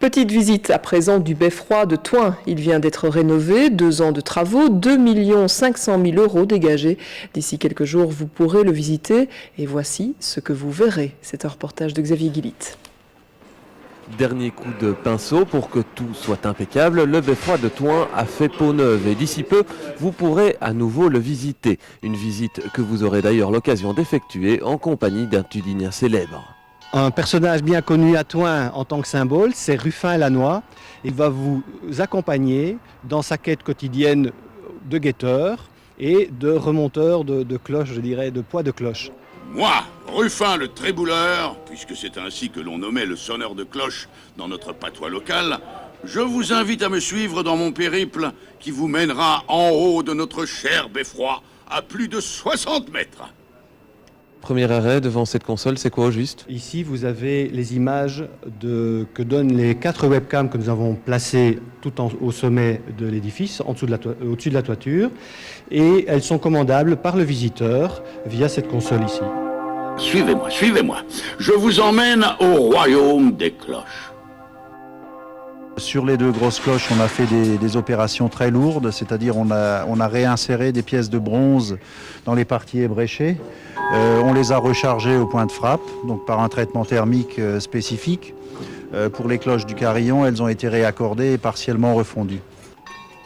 Petite visite à présent du beffroi de Thoin. Il vient d'être rénové, 2 ans de travaux, 2 500 000 € dégagés. D'ici quelques jours, vous pourrez le visiter. Et voici ce que vous verrez. C'est un reportage de Xavier Guillit. Dernier coup de pinceau pour que tout soit impeccable, le beffroi de Thoin a fait peau neuve et d'ici peu, vous pourrez à nouveau le visiter. Une visite que vous aurez d'ailleurs l'occasion d'effectuer en compagnie d'un Tudinien célèbre. Un personnage bien connu à Thoin en tant que symbole, c'est Ruffin Lannoy. Il va vous accompagner dans sa quête quotidienne de guetteur et de remonteur de cloches, je dirais, de poids de cloches. Moi, Ruffin le Trébouleur, puisque c'est ainsi que l'on nommait le sonneur de cloches dans notre patois local, je vous invite à me suivre dans mon périple qui vous mènera en haut de notre cher beffroi à plus de 60 mètres. Premier arrêt devant cette console, c'est quoi au juste? Ici, vous avez les images que donnent les 4 webcams que nous avons placées au sommet de l'édifice, au-dessus de la toiture. Et elles sont commandables par le visiteur via cette console ici. Suivez-moi, suivez-moi. Je vous emmène au royaume des cloches. Sur les 2 grosses cloches, on a fait des opérations très lourdes, c'est-à-dire on a réinséré des pièces de bronze dans les parties ébréchées. On les a rechargées au point de frappe, donc par un traitement thermique spécifique. Pour les cloches du carillon, elles ont été réaccordées et partiellement refondues.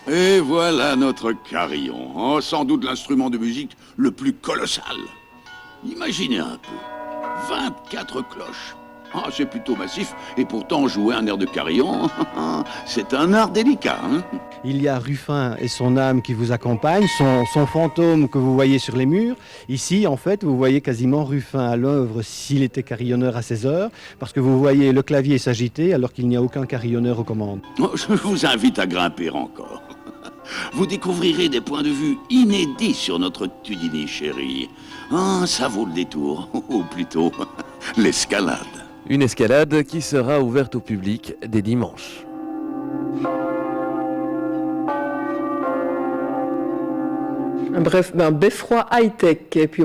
Et voilà notre carillon, oh, sans doute l'instrument de musique le plus colossal. Imaginez un peu, 24 cloches. Ah, c'est plutôt massif, et pourtant jouer un air de carillon, c'est un art délicat. Hein. Il y a Ruffin et son âme qui vous accompagnent, son fantôme que vous voyez sur les murs. Ici, en fait, vous voyez quasiment Ruffin à l'œuvre s'il était carillonneur à 16 heures, parce que vous voyez le clavier s'agiter alors qu'il n'y a aucun carillonneur aux commandes. Oh, je vous invite à grimper encore. Vous découvrirez des points de vue inédits sur notre Tudini chéri. Ah, ça vaut le détour, ou plutôt l'escalade. Une escalade qui sera ouverte au public dès dimanche. Bref, un beffroi high-tech. Et puis